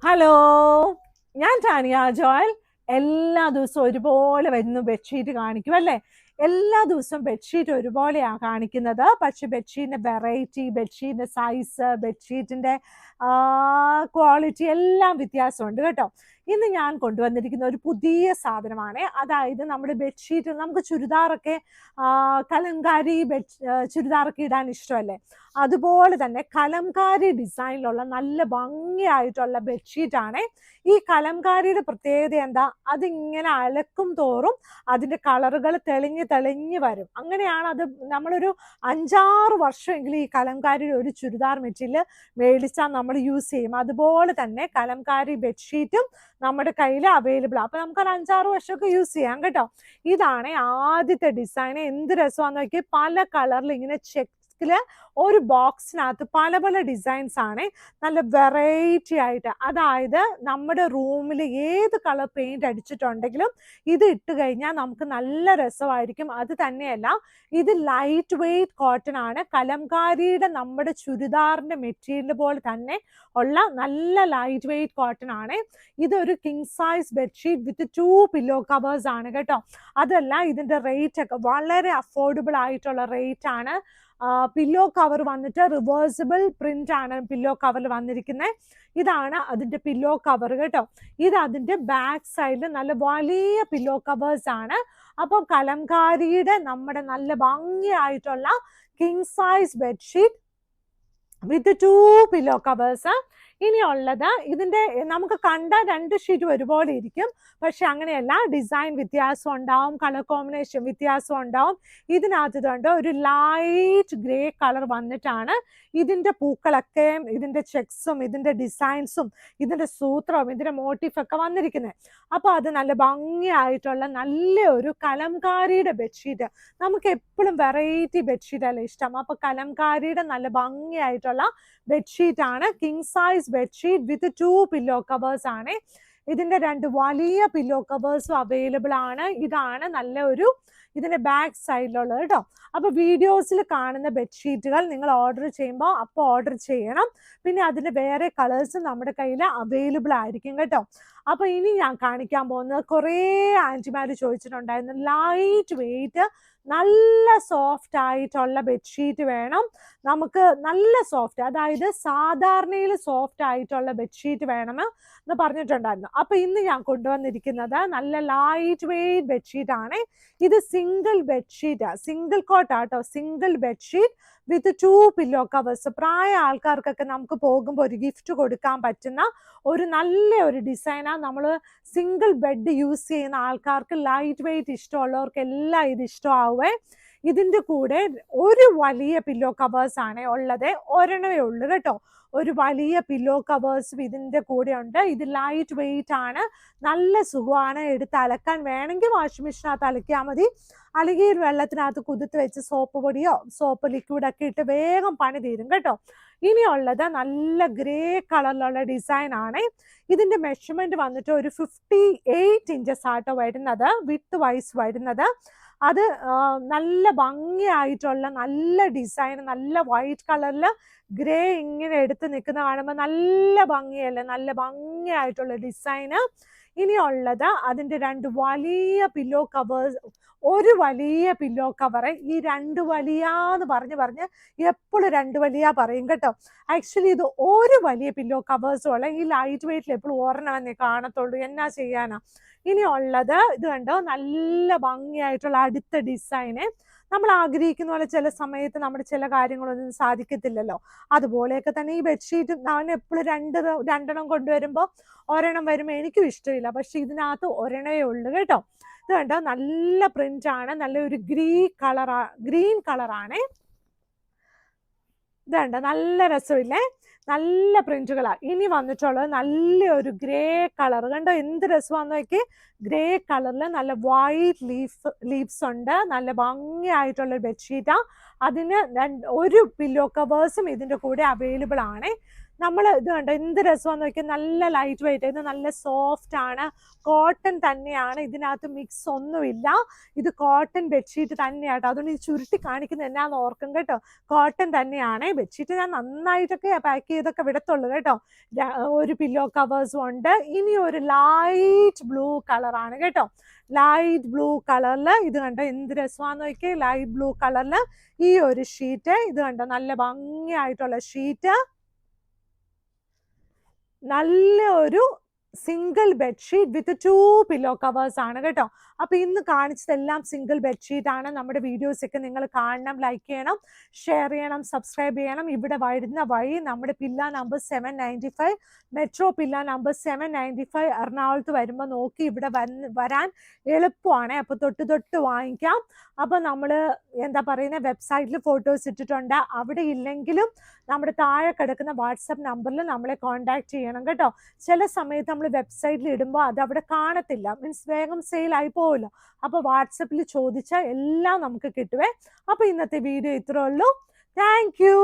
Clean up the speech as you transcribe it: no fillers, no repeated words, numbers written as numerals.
Hello, ഞാൻ Tanya Joel. എല്ലാ ദിവസവും ഒരുപോലെ വരുന്നു ബെഡ്ഷീറ്റ് കാണിക്കും അല്ലേ? എല്ലാ ദിവസവും ബെഡ്ഷീറ്റ് ഒരുപോലെയാണ് കാണിക്കുന്നത്. പക്ഷെ ബെഡ്ഷീറ്റിന്റെ വെറൈറ്റി, ബെഡ്ഷീറ്റിന്റെ സൈസ്, ബെഡ്ഷീറ്റിന്റെ ക്വാളിറ്റി എല്ലാം വ്യത്യാസമുണ്ട് കേട്ടോ. ഇന്ന് ഞാൻ കൊണ്ടുവന്നിരിക്കുന്ന ഒരു പുതിയ സാധനമാണ്. അതായത് നമ്മുടെ ബെഡ്ഷീറ്റ്, നമുക്ക് ചുരിദാറൊക്കെ കലംകാരി ചുരിദാറൊക്കെ ഇടാൻ ഇഷ്ടമല്ലേ? അതുപോലെ തന്നെ കലംകാരി ഡിസൈനിലുള്ള നല്ല ഭംഗിയായിട്ടുള്ള ബെഡ്ഷീറ്റാണ്. ഈ കലംകാരിയുടെ പ്രത്യേകത എന്താ? അതിങ്ങനെ അലക്കും തോറും അതിന്റെ കളറുകൾ തെളിഞ്ഞ് തെളിഞ്ഞ് വരും. അങ്ങനെയാണ് അത്. നമ്മളൊരു 5-6 വർഷമെങ്കിലും ഈ കലംകാരിയുടെ ഒരു ചുരിദാർ മെറ്റീരിയൽ മേടിച്ചാൽ നമ്മൾ യൂസ് ചെയ്യും. അതുപോലെ തന്നെ കലംകാരി ബെഡ്ഷീറ്റും നമ്മുടെ കയ്യിൽ അവൈലബിൾ. അപ്പൊ നമുക്ക് ഒരു 5-6 വർഷമൊക്കെ യൂസ് ചെയ്യാം കേട്ടോ. ഇതാണ് ആദ്യത്തെ ഡിസൈൻ. എന്ത് രസമാണെന്ന് നോക്കി, പല കളറിൽ ഇങ്ങനെ ചെക്കില് ഒരു ബോക്സിനകത്ത് പല പല ഡിസൈൻസ് ആണ്. നല്ല വെറൈറ്റി ആയിട്ട്, അതായത് നമ്മുടെ റൂമിൽ ഏത് കളർ പെയിന്റ് അടിച്ചിട്ടുണ്ടെങ്കിലും ഇത് ഇട്ട് കഴിഞ്ഞാൽ നമുക്ക് നല്ല രസമായിരിക്കും. അത് തന്നെയല്ല, ഇത് ലൈറ്റ് വെയ്റ്റ് കോട്ടൺ ആണ്. കലംകാരിയുടെ നമ്മുടെ ചുരിദാറിന്റെ മെറ്റീരിയൽ പോലെ തന്നെ ഉള്ള നല്ല ലൈറ്റ് വെയ്റ്റ് കോട്ടൺ ആണ്. ഇതൊരു king size bedsheet with 2 pillow covers ആണ് കേട്ടോ. അതല്ല, ഇതിന്റെ റേറ്റ് ഒക്കെ വളരെ അഫോർഡബിൾ ആയിട്ടുള്ള റേറ്റ് ആണ്. പില്ലോ കവർ വന്നിട്ട് റിവേഴ്സിബിൾ പ്രിന്റ് ആണ് പില്ലോ കവറിൽ വന്നിരിക്കുന്നത്. ഇതാണ് അതിന്റെ പില്ലോ കവർ കേട്ടോ. ഇത് അതിന്റെ ബാക്ക് സൈഡിൽ നല്ല വലിയ പില്ലോ കവേഴ്സ് ആണ്. അപ്പം കലംകാരിയുടെ നമ്മുടെ നല്ല ഭംഗിയായിട്ടുള്ള king size bedsheet with 2 pillow covers. ഇനിയുള്ളത് ഇതിന്റെ, നമുക്ക് കണ്ട 2 ഷീറ്റും ഒരുപോലെ ഇരിക്കും. പക്ഷെ അങ്ങനെയല്ല, ഡിസൈൻ വ്യത്യാസം ഉണ്ടാവും, കളർ കോമ്പിനേഷൻ വ്യത്യാസം ഉണ്ടാവും. ഇതിനകത്ത് ഇതുണ്ട്, ഒരു ലൈറ്റ് ഗ്രേ കളർ വന്നിട്ടാണ് ഇതിന്റെ പൂക്കളൊക്കെ, ഇതിന്റെ ചെക്സും ഇതിന്റെ ഡിസൈൻസും ഇതിന്റെ സൂത്രവും ഇതിന്റെ മോട്ടീഫ് ഒക്കെ വന്നിരിക്കുന്നത്. അപ്പൊ അത് നല്ല ഭംഗിയായിട്ടുള്ള നല്ലൊരു കലംകാരിയുടെ ബെഡ്ഷീറ്റ്. നമുക്ക് എപ്പോഴും വെറൈറ്റി ബെഡ്ഷീറ്റ് അല്ലേ ഇഷ്ടം. അപ്പൊ കലംകാരിയുടെ നല്ല ഭംഗിയായിട്ടുള്ള ബെഡ്ഷീറ്റ് ആണ്. King size bedsheet with 2 pillow covers ആണ്. ഇതിന്റെ 2 വലിയ പില്ലോ കവേഴ്സും അവൈലബിൾ ആണ്. ഇതാണ് നല്ല ഒരു ഇതിന്റെ ബാക്ക് സൈഡിലുള്ളത് കേട്ടോ. അപ്പൊ വീഡിയോസിൽ കാണുന്ന ബെഡ്ഷീറ്റുകൾ നിങ്ങൾ ഓർഡർ ചെയ്യുമ്പോൾ അപ്പോൾ ഓർഡർ ചെയ്യണം. പിന്നെ അതിന്റെ വേറെ കളേഴ്സും നമ്മുടെ കയ്യിൽ അവൈലബിൾ ആയിരിക്കും കേട്ടോ. അപ്പൊ ഇനി ഞാൻ കാണിക്കാൻ പോകുന്നത്, കുറേ ആന്റിമാര് ചോദിച്ചിട്ടുണ്ടായിരുന്നു, ലൈറ്റ് വെയിറ്റ് നല്ല സോഫ്റ്റ് ആയിട്ടുള്ള ബെഡ്ഷീറ്റ് വേണം നമുക്ക്. നല്ല സോഫ്റ്റ്, അതായത് സാധാരണയിൽ സോഫ്റ്റ് ആയിട്ടുള്ള ബെഡ്ഷീറ്റ് വേണമെന്ന് പറഞ്ഞിട്ടുണ്ടായിരുന്നു. അപ്പൊ ഇന്ന് ഞാൻ കൊണ്ടുവന്നിരിക്കുന്നത് നല്ല ലൈറ്റ് വെയിറ്റ് ബെഡ്ഷീറ്റ് ആണ്. ഇത് സിംഗിൾ ബെഡ്ഷീറ്റ്, സിംഗിൾ കോട്ടാട്ടോ, single bedsheet with 2 pillow covers. പ്രായ ആൾക്കാർക്കൊക്കെ നമുക്ക് പോകുമ്പോൾ ഒരു ഗിഫ്റ്റ് കൊടുക്കാൻ പറ്റുന്ന ഒരു നല്ല ഒരു ഡിസൈനാണ്. നമ്മൾ സിംഗിൾ ബെഡ് യൂസ് ചെയ്യുന്ന ആൾക്കാർക്ക്, ലൈറ്റ് വെയിറ്റ് ഇഷ്ടമുള്ളവർക്ക് എല്ലാം ഇത് ഇഷ്ടമാവേ. ഇതിന്റെ കൂടെ ഒരു വലിയ പില്ലോ കവേഴ്സ് ആണ് ഉള്ളത്, ഒരെണ്ണമേ ഉള്ളൂ കേട്ടോ. ഒരു വലിയ പില്ലോ കവേഴ്സും ഇതിന്റെ കൂടെ ഉണ്ട്. ഇത് ലൈറ്റ് വെയിറ്റ് ആണ്, നല്ല സുഖമാണ്. എടുത്ത് അലക്കാൻ വേണമെങ്കിൽ വാഷിംഗ് മെഷീനകത്ത് അലക്കിയാൽ മതി, അല്ലെങ്കിൽ വെള്ളത്തിനകത്ത് കുതിർത്ത് വെച്ച് സോപ്പ് പൊടിയോ സോപ്പ് ലിക്വിഡൊക്കെ ഇട്ട് വേഗം പണി തീരും കേട്ടോ. ഇനിയുള്ളത് നല്ല ഗ്രേ കളറിലുള്ള ഡിസൈൻ ആണ്. ഇതിന്റെ മെഷർമെന്റ് വന്നിട്ട് ഒരു 58 ഇഞ്ചസ് ആട്ടോ വരുന്നത്, വിത്ത് വൈസ് വരുന്നത്. അത് നല്ല ഭംഗിയായിട്ടുള്ള നല്ല ഡിസൈൻ, നല്ല വൈറ്റ് കളറിൽ ഗ്രേ ഇങ്ങനെ എടുത്ത് നിൽക്കുന്ന കാണുമ്പോൾ നല്ല ഭംഗിയല്ലേ, നല്ല ഭംഗിയായിട്ടുള്ള ഡിസൈന്. ഇനിയുള്ളത് അതിന്റെ 2 വലിയ പില്ലോ കവേഴ്സ്, ഒരു വലിയ പില്ലോ കവർ. ഈ 2 വലിയാന്ന് പറഞ്ഞ് എപ്പോഴും 2 വലിയ പറയും കേട്ടോ. ആക്ച്വലി ഇത് ഒരു വലിയ പില്ലോ കവേഴ്സും ഉള്ള. ഈ ലൈറ്റ് വെയിറ്റിൽ എപ്പോഴും ഒരെണ്ണമേ കാണത്തുള്ളൂ, എന്നാ ചെയ്യാനാ. ഇനിയുള്ളത് ഇത് കണ്ടോ, നല്ല ഭംഗിയായിട്ടുള്ള അടുത്ത ഡിസൈന്. നമ്മൾ ആഗ്രഹിക്കുന്ന പോലെ ചില സമയത്ത് നമ്മുടെ ചില കാര്യങ്ങളൊന്നും സാധിക്കത്തില്ലല്ലോ. അതുപോലെയൊക്കെ തന്നെ ഈ ബെഡ്ഷീറ്റ് ഞാൻ എപ്പോഴും രണ്ടെണ്ണം കൊണ്ടുവരുമ്പോൾ ഒരെണ്ണം വരുമ്പോൾ എനിക്കും ഇഷ്ടമില്ല. പക്ഷെ ഇതിനകത്ത് ഒരെണ്ണമേ ഉള്ളൂ കേട്ടോ. ഇത് കണ്ടോ, നല്ല പ്രിന്റ് ആണ്, നല്ലൊരു ഗ്രീൻ കളറാണ്. ഇത് കണ്ടോ, നല്ല രസമില്ലേ, നല്ല പ്രിന്റുകളാണ്. ഇനി വന്നിട്ടുള്ളത് നല്ലൊരു ഗ്രേ കളർ. കണ്ടോ എന്ത് രസമാണെന്ന് നോക്കി, ഗ്രേ കളറിൽ നല്ല വൈറ്റ് ലീവ്സ് ഉണ്ട്. നല്ല ഭംഗിയായിട്ടുള്ള ബെഡ്ഷീറ്റാ. അതിന് ഒരു പില്ലോ കവേഴ്സും ഇതിന്റെ കൂടെ അവൈലബിൾ ആണ്. നമ്മൾ ഇത് കണ്ടോ എന്ത് രസമാന്ന് നോക്കിയാൽ, നല്ല ലൈറ്റ് വെയിറ്റ്, ഇത് നല്ല സോഫ്റ്റ് ആണ്, കോട്ടൺ തന്നെയാണ്, ഇതിനകത്ത് മിക്സ് ഒന്നുമില്ല. ഇത് കോട്ടൺ ബെഡ്ഷീറ്റ് തന്നെയാട്ടോ. അതുകൊണ്ട് ഇത് ചുരുട്ടി കാണിക്കുന്നത് എന്നാന്ന് ഓർക്കും കേട്ടോ. കോട്ടൺ തന്നെയാണ്. ബെഡ്ഷീറ്റ് ഞാൻ നന്നായിട്ടൊക്കെ പാക്ക് ചെയ്തൊക്കെ വിടത്തുള്ളൂ കേട്ടോ. ഒരു പില്ലോ കവേഴ്സും ഉണ്ട്. ഇനി ഒരു ലൈറ്റ് ബ്ലൂ കളറാണ് കേട്ടോ. ലൈറ്റ് ബ്ലൂ കളറിൽ ഇത് കണ്ടോ എന്ത് രസമാന്ന് നോക്കിയേ. ലൈറ്റ് ബ്ലൂ കളറിൽ ഈ ഒരു ഷീറ്റ് ഇത് കണ്ടോ, നല്ല ഭംഗിയായിട്ടുള്ള ഷീറ്റ്, നല്ല ഒരു single bedsheet with 2 pillow covers ആണ് കേട്ടോ. അപ്പൊ ഇന്ന് കാണിച്ചതെല്ലാം സിംഗിൾ ബെഡ്ഷീറ്റ് ആണ്. നമ്മുടെ വീഡിയോസ് ഒക്കെ നിങ്ങൾ കാണണം, ലൈക്ക് ചെയ്യണം, ഷെയർ ചെയ്യണം, സബ്സ്ക്രൈബ് ചെയ്യണം. ഇവിടെ വരുന്ന വഴി നമ്മുടെ പില്ല നമ്പർ 795, മെട്രോ പില്ല നമ്പർ 795 എറണാകുളത്ത് വരുമ്പോൾ നോക്കി ഇവിടെ വരാൻ എളുപ്പമാണ്. അപ്പൊ തൊട്ട് വാങ്ങിക്കാം. അപ്പൊ നമ്മൾ എന്താ പറയുന്ന വെബ്സൈറ്റിൽ ഫോട്ടോസ് ഇട്ടിട്ടുണ്ട്. അവിടെ ഇല്ലെങ്കിലും നമ്മുടെ താഴെ കിടക്കുന്ന വാട്സപ്പ് നമ്പറിൽ നമ്മളെ കോൺടാക്ട് ചെയ്യണം കേട്ടോ. ചില സമയത്ത് നമ്മൾ വെബ്സൈറ്റിൽ ഇടുമ്പോൾ അത് അവിടെ കാണത്തില്ല, മീൻസ് വേഗം സെയിലായി പോവുമല്ലോ. അപ്പോൾ വാട്സപ്പിൽ ചോദിച്ചാൽ എല്ലാം നമുക്ക് കിട്ടുവേ. അപ്പോൾ ഇന്നത്തെ വീഡിയോ ഇത്രേ ഉള്ളൂ. Thank you.